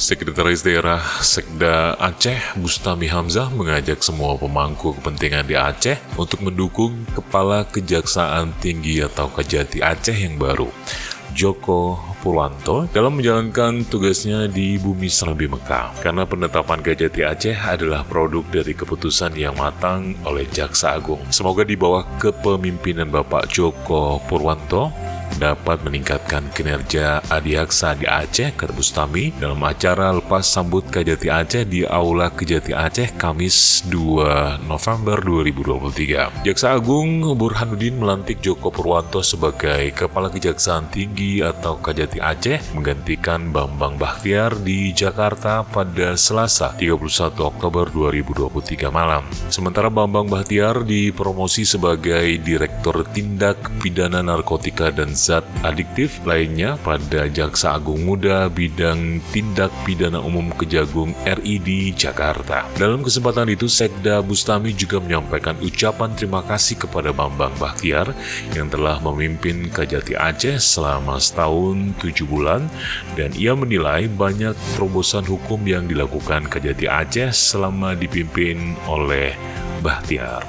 Sekretaris Daerah Sekda Aceh, Bustami Hamzah, mengajak semua pemangku kepentingan di Aceh untuk mendukung Kepala Kejaksaan Tinggi atau Kejati Aceh yang baru, Joko Purwanto, dalam menjalankan tugasnya di Bumi Serambi Mekah. Karena penetapan Kejati Aceh adalah produk dari keputusan yang matang oleh Jaksa Agung. Semoga di bawah kepemimpinan Bapak Joko Purwanto dapat meningkatkan kinerja Adiaksa di Aceh, kata Bustami dalam acara lepas sambut Kejati Aceh di Aula Kejati Aceh Kamis 2 November 2023. Jaksa Agung Burhanuddin melantik Joko Purwanto sebagai Kepala Kejaksaan Tinggi atau Kejati Aceh, menggantikan Bambang Bahtiar di Jakarta pada Selasa 31 Oktober 2023 malam. Sementara Bambang Bahtiar dipromosi sebagai Direktur Tindak Pidana Narkotika dan Zat Adiktif lainnya pada Jaksa Agung Muda Bidang Tindak Pidana Umum Kejagung RI di Jakarta. Dalam kesempatan itu, Sekda Bustami juga menyampaikan ucapan terima kasih kepada Bambang Bahtiar yang telah memimpin Kejati Aceh selama setahun 7 bulan, dan ia menilai banyak terobosan hukum yang dilakukan Kejati Aceh selama dipimpin oleh Bahtiar.